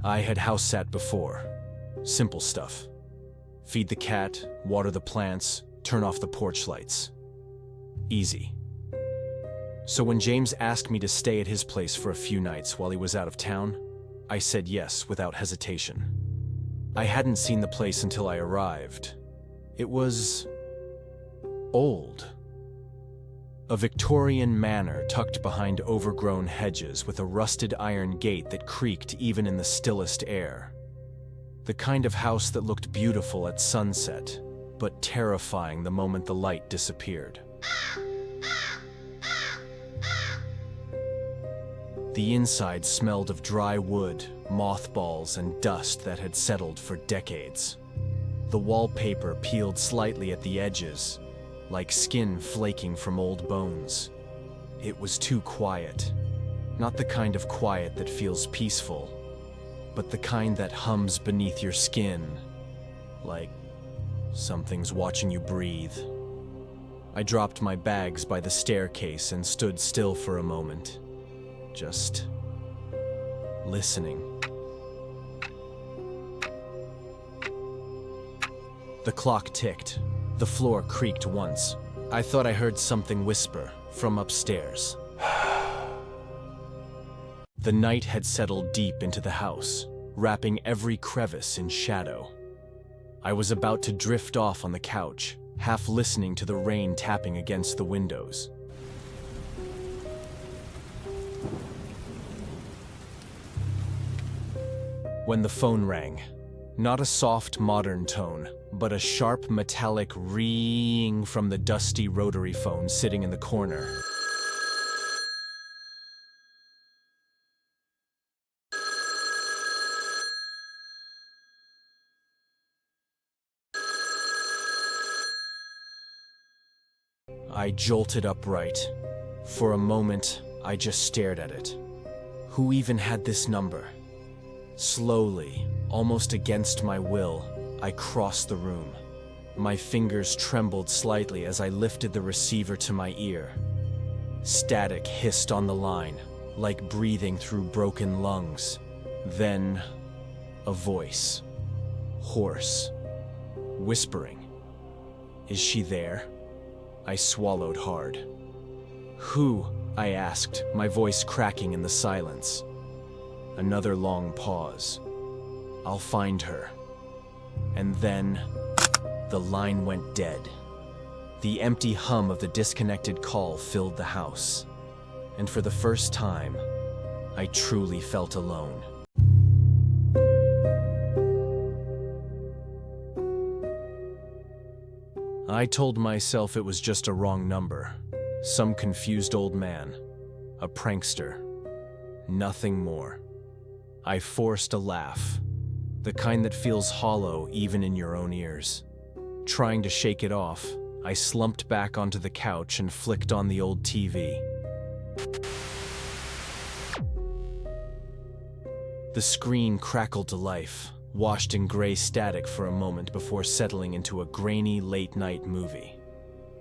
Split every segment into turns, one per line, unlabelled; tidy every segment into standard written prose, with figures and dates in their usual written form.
I had house sat before. Simple stuff. Feed the cat, water the plants, turn off the porch lights. Easy. So when James asked me to stay at his place for a few nights while he was out of town, I said yes without hesitation. I hadn't seen the place until I arrived. It was old. A Victorian manor tucked behind overgrown hedges with a rusted iron gate that creaked even in the stillest air. The kind of house that looked beautiful at sunset, but terrifying the moment the light disappeared. The inside smelled of dry wood, mothballs, and dust that had settled for decades. The wallpaper peeled slightly at the edges, like skin flaking from old bones. It was too quiet. Not the kind of quiet that feels peaceful, but the kind that hums beneath your skin, like something's watching you breathe. I dropped my bags by the staircase and stood still for a moment, just listening. The clock ticked. The floor creaked once. I thought I heard something whisper from upstairs. The night had settled deep into the house, wrapping every crevice in shadow. I was about to drift off on the couch, half listening to the rain tapping against the windows. When the phone rang, not a soft modern tone, but a sharp metallic ring from the dusty rotary phone sitting in the corner. I jolted upright. For a moment, I just stared at it. Who even had this number? Slowly, almost against my will, I crossed the room. My fingers trembled slightly as I lifted the receiver to my ear. Static hissed on the line, like breathing through broken lungs. Then, a voice. Hoarse. Whispering. Is she there? I swallowed hard. Who? I asked, my voice cracking in the silence. Another long pause. I'll find her. And then, the line went dead. The empty hum of the disconnected call filled the house. And for the first time, I truly felt alone. I told myself it was just a wrong number. Some confused old man. A prankster. Nothing more. I forced a laugh. The kind that feels hollow even in your own ears. Trying to shake it off, I slumped back onto the couch and flicked on the old TV. The screen crackled to life, washed in gray static for a moment before settling into a grainy late-night movie.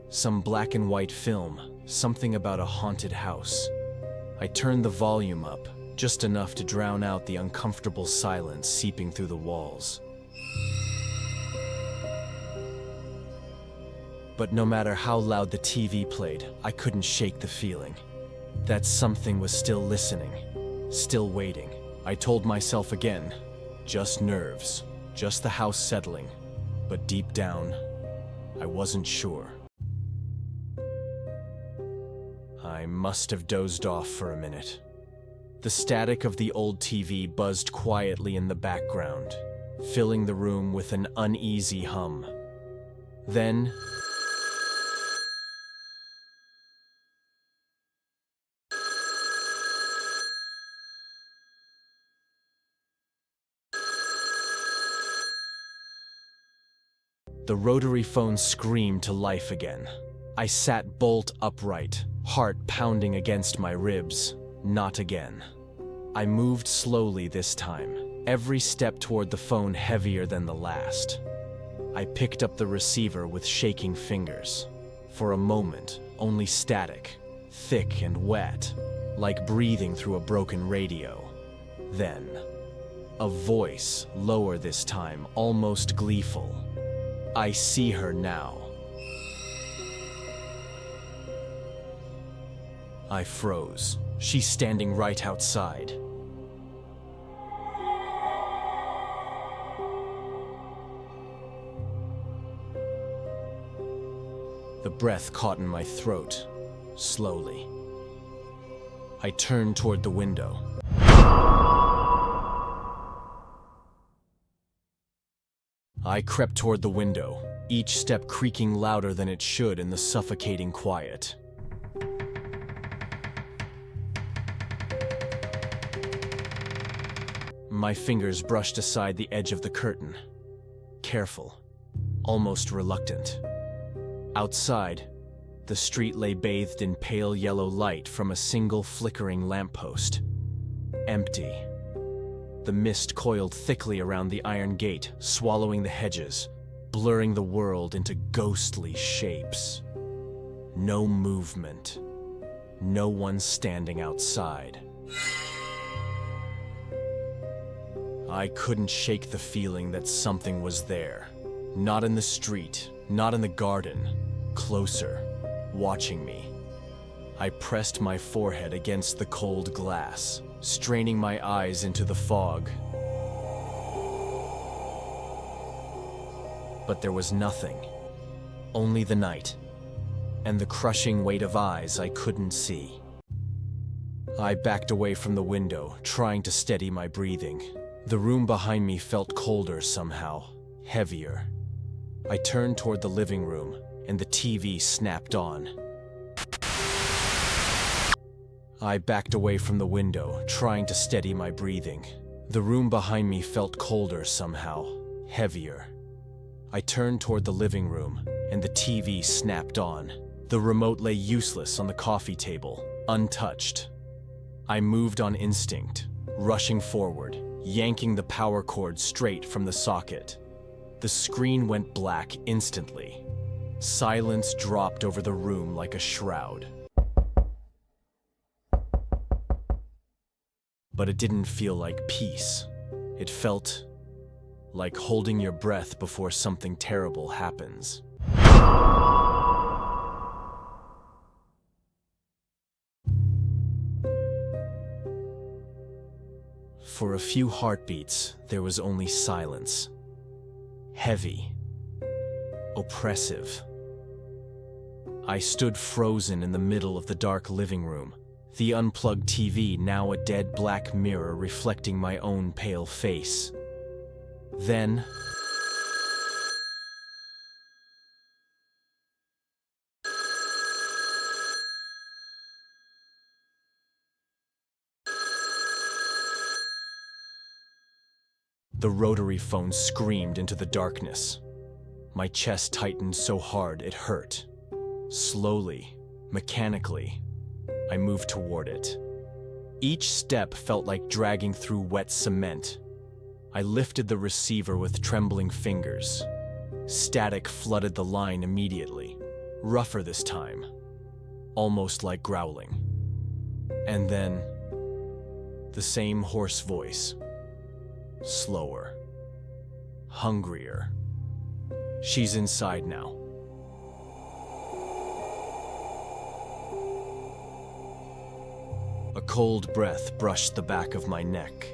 Some black and white film, something about a haunted house. I turned the volume up, just enough to drown out the uncomfortable silence seeping through the walls. But no matter how loud the TV played, I couldn't shake the feeling that something was still listening, still waiting. I told myself again, just nerves, just the house settling, but deep down, I wasn't sure. I must have dozed off for a minute. The static of the old TV buzzed quietly in the background, filling the room with an uneasy hum. Then, the rotary phone screamed to life again. I sat bolt upright, heart pounding against my ribs. Not again. I moved slowly this time, every step toward the phone heavier than the last. I picked up the receiver with shaking fingers. For a moment, only static, thick and wet, like breathing through a broken radio. Then, A voice, lower this time, almost gleeful. I see her now. I froze. She's standing right outside. The breath caught in my throat, slowly. I turned toward the window. I crept toward the window, each step creaking louder than it should in the suffocating quiet. My fingers brushed aside the edge of the curtain. Careful, almost reluctant. Outside, the street lay bathed in pale yellow light from a single flickering lamppost. Empty. The mist coiled thickly around the iron gate, swallowing the hedges, blurring the world into ghostly shapes. No movement. No one standing outside. I couldn't shake the feeling that something was there. Not in the street, not in the garden. Closer, watching me. I pressed my forehead against the cold glass, straining my eyes into the fog. But there was nothing. Only the night, and the crushing weight of eyes I couldn't see. I backed away from the window, trying to steady my breathing. The room behind me felt colder somehow, heavier. I turned toward the living room, and the TV snapped on. I backed away from the window, trying to steady my breathing. The room behind me felt colder somehow, heavier. I turned toward the living room, and the TV snapped on. The remote lay useless on the coffee table, untouched. I moved on instinct, rushing forward, yanking the power cord straight from the socket. The screen went black instantly. Silence dropped over the room like a shroud. But it didn't feel like peace. It felt like holding your breath before something terrible happens. For a few heartbeats, there was only silence. Heavy. Oppressive. I stood frozen in the middle of the dark living room, the unplugged TV now a dead black mirror reflecting my own pale face. Then, the rotary phone screamed into the darkness. My chest tightened so hard it hurt. Slowly, mechanically, I moved toward it. Each step felt like dragging through wet cement. I lifted the receiver with trembling fingers. Static flooded the line immediately, rougher this time, almost like growling. And then, the same hoarse voice. Slower. Hungrier. She's inside now. A cold breath brushed the back of my neck.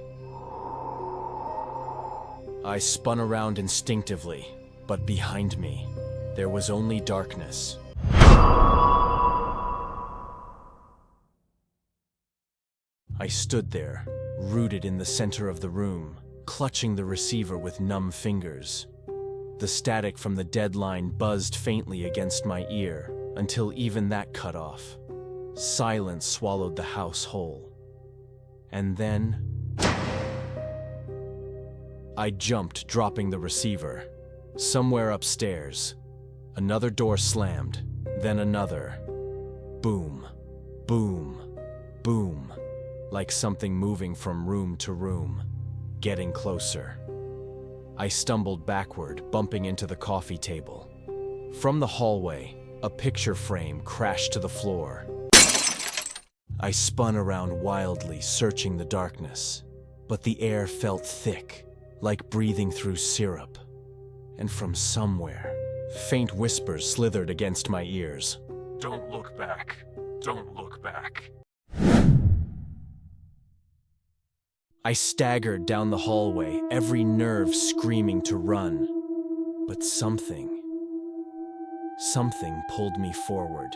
I spun around instinctively, but behind me, there was only darkness. I stood there, rooted in the center of the room, clutching the receiver with numb fingers. The static from the dead line buzzed faintly against my ear, until even that cut off. Silence swallowed the house whole. And then, I jumped, dropping the receiver. Somewhere upstairs, another door slammed, then another. Boom, boom, boom, like something moving from room to room, getting closer. I stumbled backward, bumping into the coffee table. From the hallway, a picture frame crashed to the floor. I spun around wildly, searching the darkness, but the air felt thick, like breathing through syrup. And from somewhere, faint whispers slithered against my ears.
Don't look back. Don't look back.
I staggered down the hallway, every nerve screaming to run. But something pulled me forward.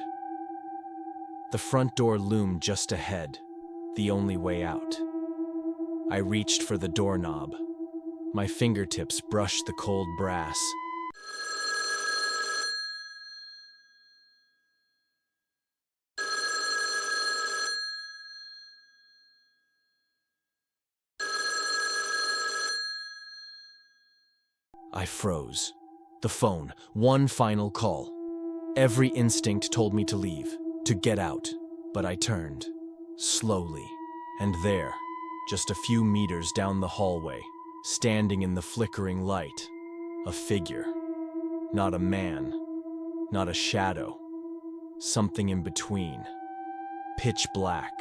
The front door loomed just ahead, the only way out. I reached for the doorknob. My fingertips brushed the cold brass. I froze. The phone, one final call. Every instinct told me to leave, to get out, but I turned, slowly. And there, just a few meters down the hallway, standing in the flickering light, a figure. Not a man, not a shadow, something in between. Pitch black,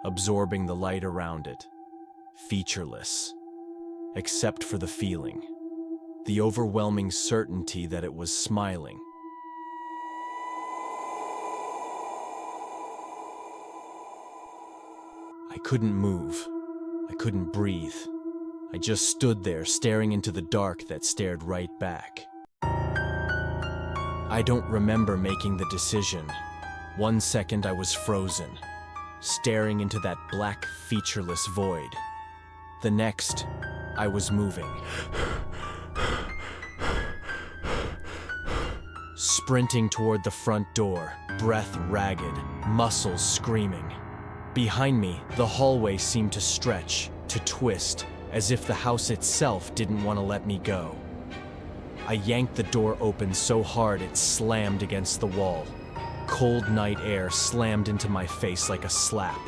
absorbing the light around it. Featureless, except for the feeling. The overwhelming certainty that it was smiling. I couldn't move. I couldn't breathe. I just stood there staring into the dark that stared right back. I don't remember making the decision. 1 second I was frozen, staring into that black, featureless void. The next, I was moving. Sprinting toward the front door, breath ragged, muscles screaming. Behind me, the hallway seemed to stretch, to twist, as if the house itself didn't want to let me go. I yanked the door open so hard it slammed against the wall. Cold night air slammed into my face like a slap.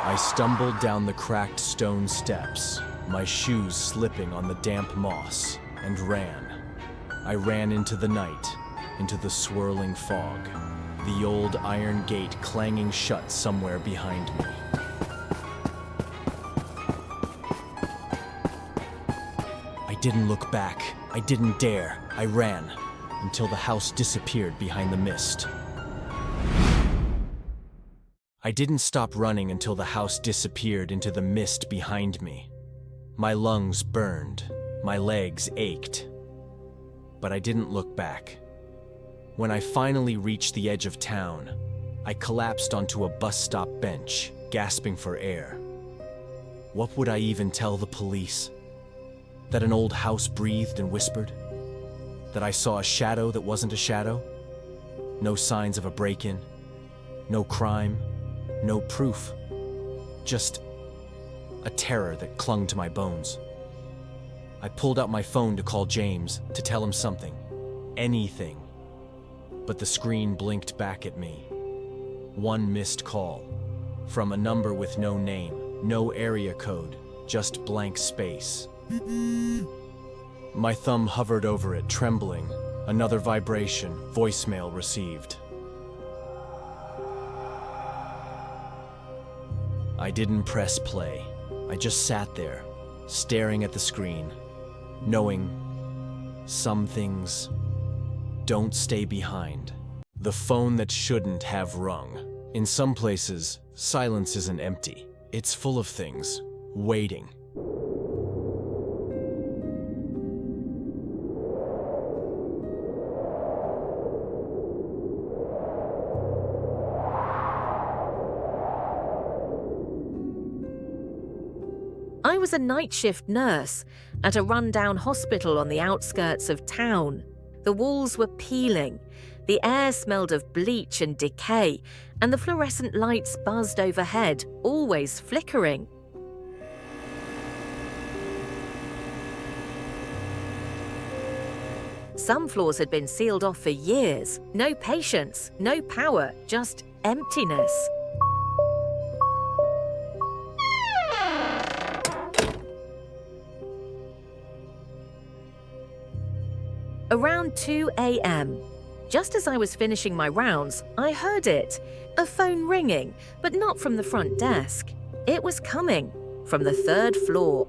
I stumbled down the cracked stone steps, my shoes slipping on the damp moss, and ran. I ran into the night, into the swirling fog, the old iron gate clanging shut somewhere behind me. I didn't look back. I didn't dare. I ran, until the house disappeared behind the mist. I didn't stop running until the house disappeared into the mist behind me. My lungs burned, my legs ached. But I didn't look back. When I finally reached the edge of town, I collapsed onto a bus stop bench, gasping for air. What would I even tell the police? That an old house breathed and whispered? That I saw a shadow that wasn't a shadow? No signs of a break-in? No crime? No proof? Just a terror that clung to my bones. I pulled out my phone to call James, to tell him something. Anything. But the screen blinked back at me. One missed call. From a number with no name, no area code, just blank space. My thumb hovered over it, trembling. Another vibration, voicemail received. I didn't press play. I just sat there, staring at the screen, knowing some things don't stay behind. The phone that shouldn't have rung. In some places, silence isn't empty. It's full of things, waiting.
I was a night shift nurse at a rundown hospital on the outskirts of town. The walls were peeling, the air smelled of bleach and decay, and the fluorescent lights buzzed overhead, always flickering. Some floors had been sealed off for years. No patients, no power, just emptiness. Around 2 a.m., Just as I was finishing my rounds, I heard it. A phone ringing, but not from the front desk. It was coming from the 3rd floor.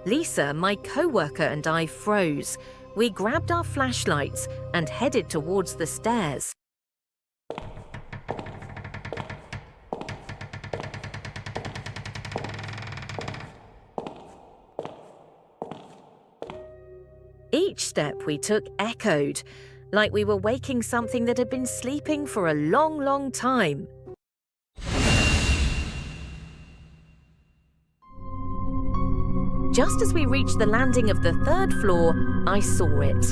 Lisa, my co-worker, and I froze. We grabbed our flashlights and headed towards the stairs. Each step we took echoed, like we were waking something that had been sleeping for a long, long time. Just as we reached the landing of the 3rd floor, I saw it.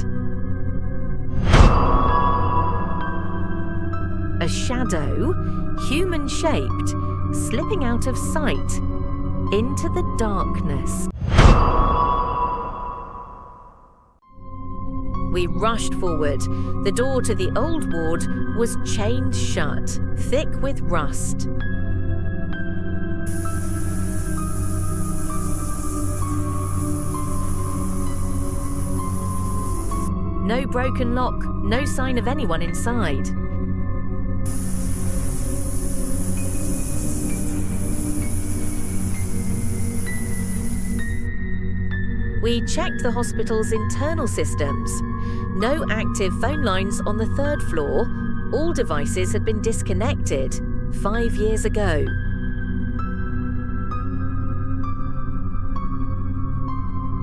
A shadow, human-shaped, slipping out of sight into the darkness. We rushed forward. The door to the old ward was chained shut, thick with rust. No broken lock, no sign of anyone inside. We checked the hospital's internal systems. No active phone lines on the 3rd floor. All devices had been disconnected 5 years ago.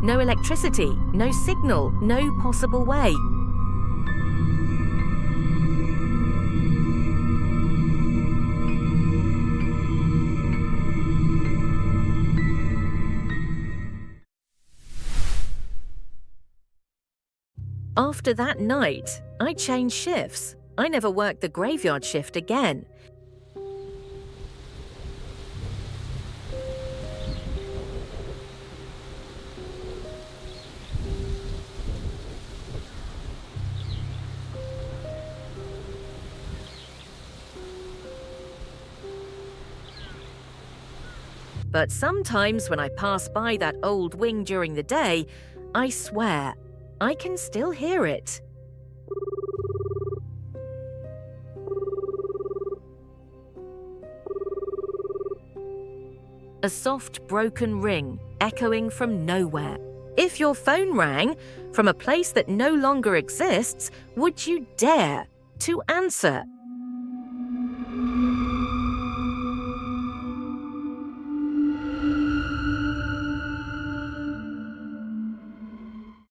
No electricity, no signal, no possible way. After that night, I changed shifts. I never worked the graveyard shift again. But sometimes when I pass by that old wing during the day, I swear, I can still hear it. A soft, broken ring echoing from nowhere. If your phone rang from a place that no longer exists, would you dare to answer?